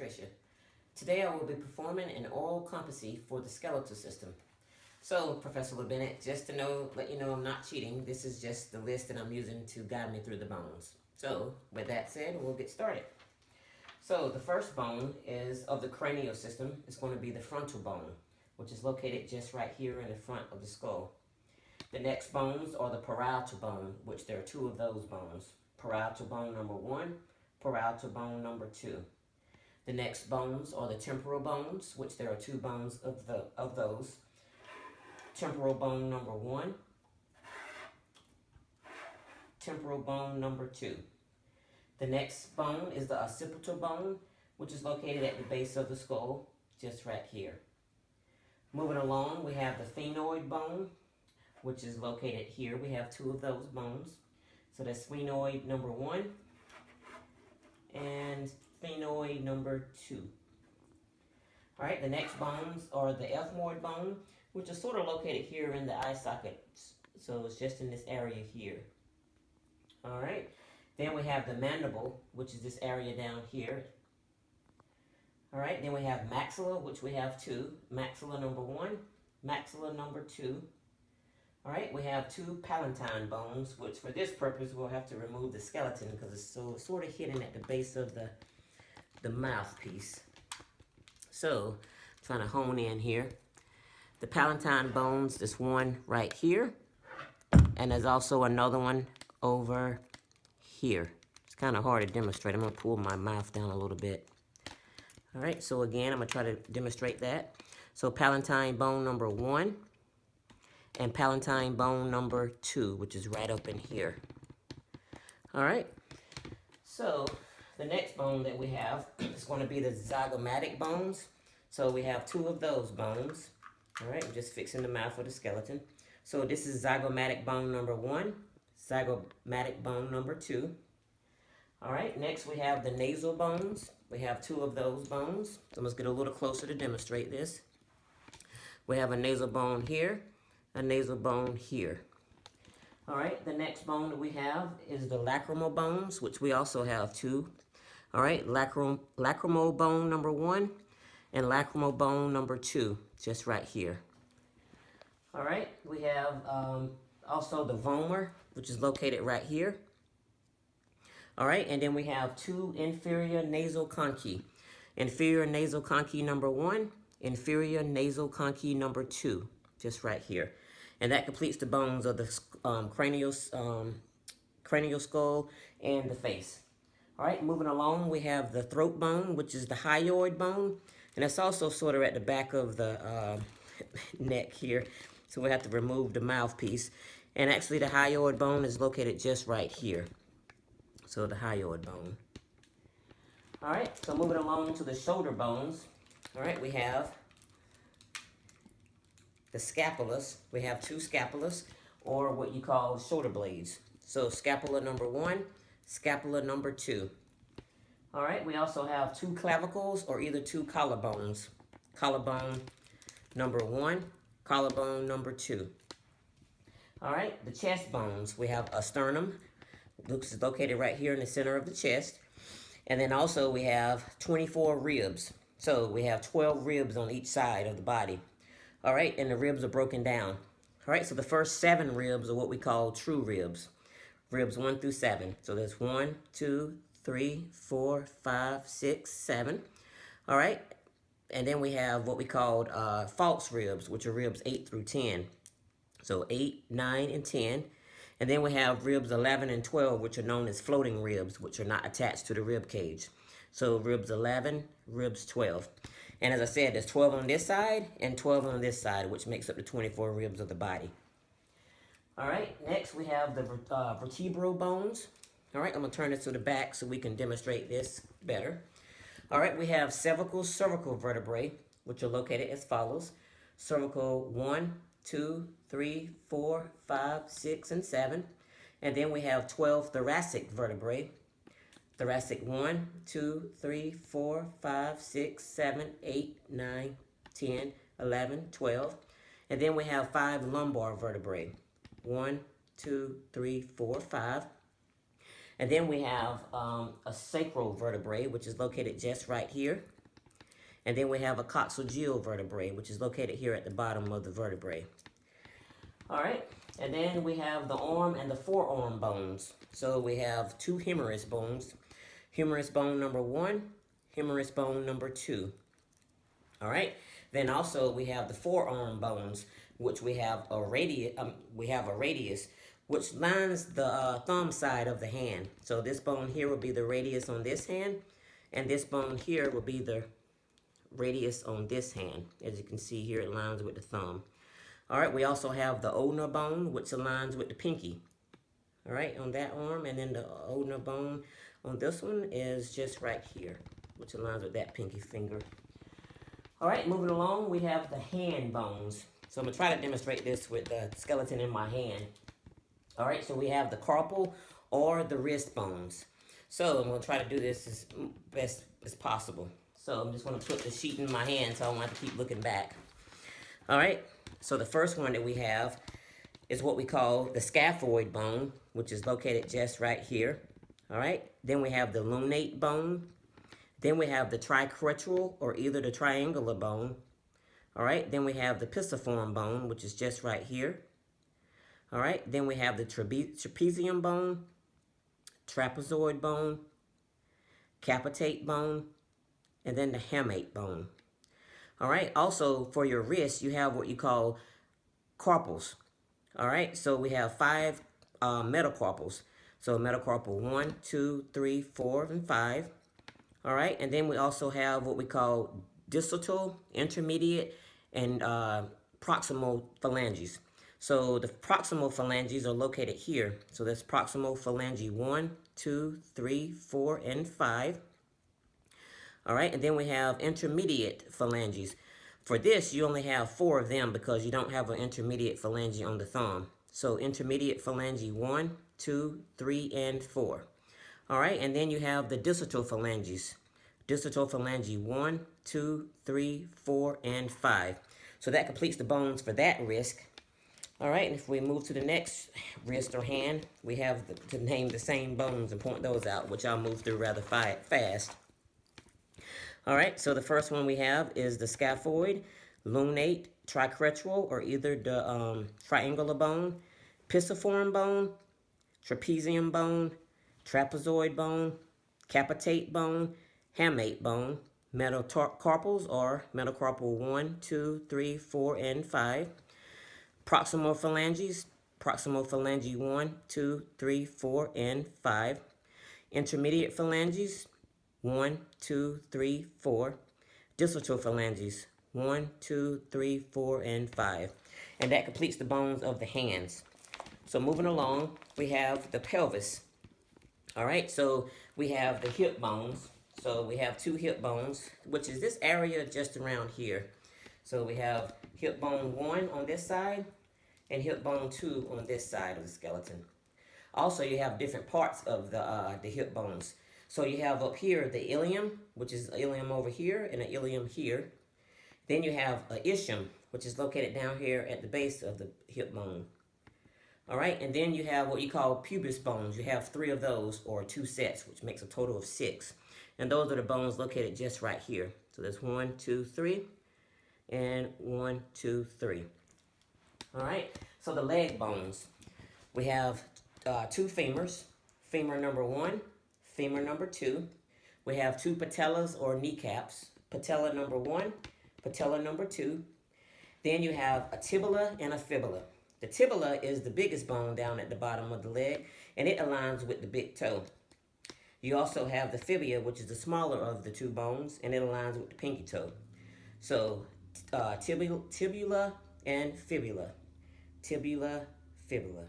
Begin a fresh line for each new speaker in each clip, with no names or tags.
Patricia. Today I will be performing an oral competency for the skeletal system. So, Professor LeBennett, just to let you know I'm not cheating. This is just the list that I'm using to guide me through the bones. So, with that said, we'll get started. So, the first bone is of the cranial system. It's going to be the frontal bone, which is located just right here in the front of the skull. The next bones are the parietal bone, which there are two of those bones. Parietal bone number 1, parietal bone number 2. The next bones are the temporal bones, which there are two bones of those. Temporal bone number 1, temporal bone number 2. The next bone is the occipital bone, which is located at the base of the skull, just right here. Moving along, we have the sphenoid bone, which is located here. We have two of those bones. So that's sphenoid number 1 and sphenoid number 2. All right, the next bones are the ethmoid bone, which is sort of located here in the eye socket. So it's just in this area here. All right, then we have the mandible, which is this area down here. All right, then we have maxilla, which we have two. Maxilla number 1, maxilla number 2. All right, we have two palatine bones, which for this purpose we'll have to remove the skeleton because it's sort of hidden at the base of the mouthpiece. So, trying to hone in here. The palatine bones, this one right here, and there's also another one over here. It's kind of hard to demonstrate. I'm going to pull my mouth down a little bit. All right, so again, I'm going to try to demonstrate that. So palatine bone number 1 and palatine bone number 2, which is right up in here. All right, so the next bone that we have is going to be the zygomatic bones. So we have two of those bones. All right, I'm just fixing the mouth of the skeleton. So this is zygomatic bone number 1, zygomatic bone number 2. All right, next we have the nasal bones. We have two of those bones. So let's get a little closer to demonstrate this. We have a nasal bone here, a nasal bone here. All right, the next bone that we have is the lacrimal bones, which we also have two. All right, lacrimal bone number 1 and lacrimal bone number 2, just right here. All right, we have also the vomer, which is located right here. All right, and then we have two inferior nasal conchae. Inferior nasal conchae number 1, inferior nasal conchae number 2, just right here. And that completes the bones of the cranial skull and the face. All right, moving along, we have the throat bone, which is the hyoid bone. And it's also sort of at the back of the neck here. So we have to remove the mouthpiece. And actually the hyoid bone is located just right here. So the hyoid bone. All right, so moving along to the shoulder bones. All right, we have the scapulas. We have two scapulas, or what you call shoulder blades. So scapula number 1, scapula number 2. All right, we also have two clavicles, or either two collarbones. Collarbone number 1, collarbone number 2. All right, the chest bones. We have a sternum, which is located right here in the center of the chest. And then also we have 24 ribs. So we have 12 ribs on each side of the body. All right, and the ribs are broken down. All right, so the first 7 ribs are what we call true ribs. Ribs 1 through 7. So there's 1, 2, 3, 4, 5, 6, 7. All right, and then we have what we called false ribs, which are ribs 8 through 10. So 8, 9, and 10. And then we have ribs 11 and 12, which are known as floating ribs, which are not attached to the rib cage. So ribs 11, ribs 12. And as I said, there's 12 on this side and 12 on this side, which makes up the 24 ribs of the body. All right, next we have the vertebral bones. All right, I'm going to turn this to the back so we can demonstrate this better. All right, we have cervical vertebrae, which are located as follows. Cervical 1, 2, 3, 4, 5, 6, and 7. And then we have 12 thoracic vertebrae. Thoracic 1, 2, 3, 4, 5, 6, 7, 8, 9, 10, 11, 12. And then we have 5 lumbar vertebrae. 1, 2, 3, 4, 5. And then we have a sacral vertebrae, which is located just right here. And then we have a coxageal vertebrae, which is located here at the bottom of the vertebrae. All right, and then we have the arm and the forearm bones. So we have two humerus bones. Humerus bone number 1, humerus bone number 2. All right, then also we have the forearm bones, which we have a radius, which lines the thumb side of the hand. So this bone here will be the radius on this hand, and this bone here will be the radius on this hand. As you can see here, it lines with the thumb. All right, we also have the ulnar bone, which aligns with the pinky. All right, on that arm, and then the ulnar bone on this one is just right here, which aligns with that pinky finger. All right, moving along, we have the hand bones. So I'm gonna try to demonstrate this with the skeleton in my hand. All right, so we have the carpal or the wrist bones. So I'm gonna try to do this as best as possible. So I'm just gonna put the sheet in my hand so I don't have to keep looking back. All right, so the first one that we have is what we call the scaphoid bone, which is located just right here. All right, then we have the lunate bone. Then we have the tricreteral or either the triangular bone. All right, then we have the pisiform bone, which is just right here. All right, then we have the trapezium bone, trapezoid bone, capitate bone, and then the hamate bone. All right, also for your wrist, you have what you call carpals. All right, so we have 5 metacarpals. So metacarpal 1, 2, 3, 4, and 5. All right, and then we also have what we call distal, intermediate, and proximal phalanges. So the proximal phalanges are located here. So that's proximal phalange 1, 2, 3, 4, and 5. All right, and then we have intermediate phalanges. For this, you only have 4 of them because you don't have an intermediate phalange on the thumb. So intermediate phalange 1, 2, 3, and 4. All right, and then you have the distal phalanges. Distal phalange 1, 2, 3, 4, and 5. So that completes the bones for that wrist. All right, and if we move to the next wrist or hand, we have to name the same bones and point those out, which I'll move through rather fast. All right, so the first one we have is the scaphoid, lunate, tricreteral, or either the triangular bone, pisiform bone, trapezium bone, trapezoid bone, capitate bone, hamate bone, metacarpals or metacarpal 1, 2, 3, 4, and 5. Proximal phalanges, proximal phalange 1, 2, 3, 4, and 5. Intermediate phalanges, 1, 2, 3, 4. Distal phalanges, 1, 2, 3, 4, and 5. And that completes the bones of the hands. So moving along, we have the pelvis. All right, so we have the hip bones. So we have 2 hip bones, which is this area just around here. So we have hip bone 1 on this side and hip bone 2 on this side of the skeleton. Also, you have different parts of the hip bones. So you have up here the ilium, which is ilium over here and an ilium here. Then you have an ischium, which is located down here at the base of the hip bone. All right, and then you have what you call pubis bones. You have 3 of those, or 2 sets, which makes a total of 6. And those are the bones located just right here. So there's 1, 2, 3, and 1, 2, 3. All right, so the leg bones. We have 2 femurs, femur number 1, femur number 2. We have 2 patellas or kneecaps, patella number 1, patella number 2. Then you have a tibula and a fibula. The tibula is the biggest bone down at the bottom of the leg, and it aligns with the big toe. You also have the fibula, which is the smaller of the 2 bones, and it aligns with the pinky toe. So tibula and fibula. Tibula, fibula.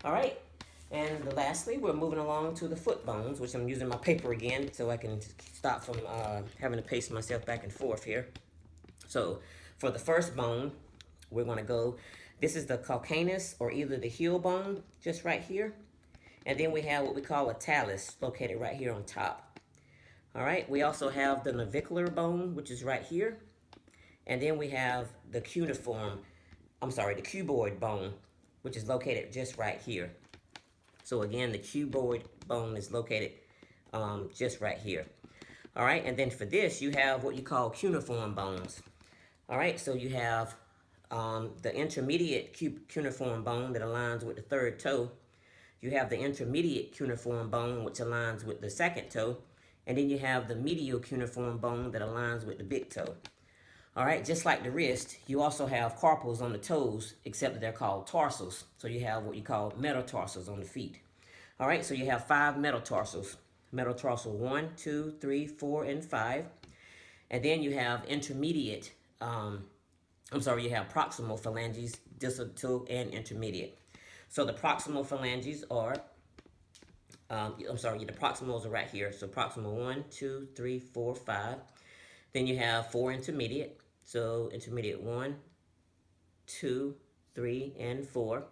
All right, and lastly, we're moving along to the foot bones, which I'm using my paper again so I can stop from having to pace myself back and forth here. So for the first bone, we're going to go, this is the calcaneus or either the heel bone, just right here. And then we have what we call a talus, located right here on top. All right, we also have the navicular bone, which is right here. And then we have the cuboid bone, which is located just right here. So again, the cuboid bone is located just right here. All right, and then for this, you have what you call cuneiform bones. All right, so you have the intermediate cuneiform bone that aligns with the third toe. You have the intermediate cuneiform bone, which aligns with the second toe. And then you have the medial cuneiform bone that aligns with the big toe. All right, just like the wrist, you also have carpals on the toes, except that they're called tarsals. So you have what you call metatarsals on the feet. All right, so you have 5 metatarsals. Metatarsal 1, 2, 3, 4, and 5. And then you have intermediate, you have proximal phalanges, distal and intermediate. So the proximal phalanges are, the proximals are right here. So proximal 1, 2, 3, 4, 5. Then you have 4 intermediate. So intermediate 1, 2, 3, and 4.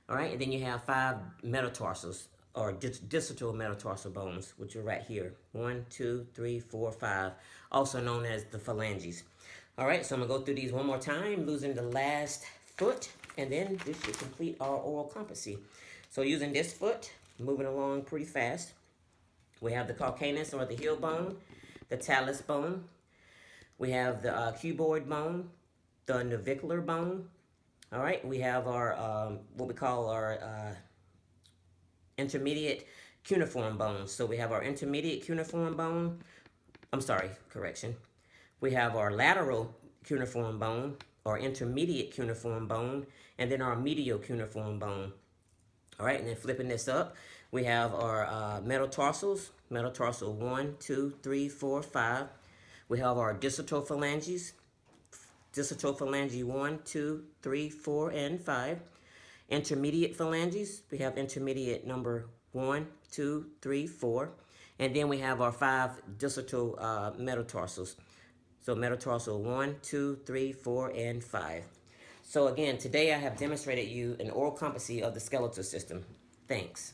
All right, and then you have 5 metatarsals, or distal metatarsal bones, which are right here. 1, 2, 3, 4, 5, also known as the phalanges. All right, so I'm gonna go through these one more time, losing the last foot, and then this should complete our oral competency. So using this foot, moving along pretty fast, we have the calcaneus, or the heel bone, the talus bone, we have the cuboid bone, the navicular bone. All right, we have our, what we call our intermediate cuneiform bones. So we have our intermediate cuneiform bone, we have our lateral cuneiform bone, our intermediate cuneiform bone, and then our medial cuneiform bone. All right, and then flipping this up, we have our metatarsals, metatarsal 1, 2, 3, 4, 5. We have our distal phalanges, distal phalange 1, 2, 3, 4, and 5. Intermediate phalanges, we have intermediate number 1, 2, 3, 4. And then we have our 5 distal metatarsals. So metatarsal 1, 2, 3, 4, and 5. So again, today I have demonstrated you an oral competency of the skeletal system. Thanks.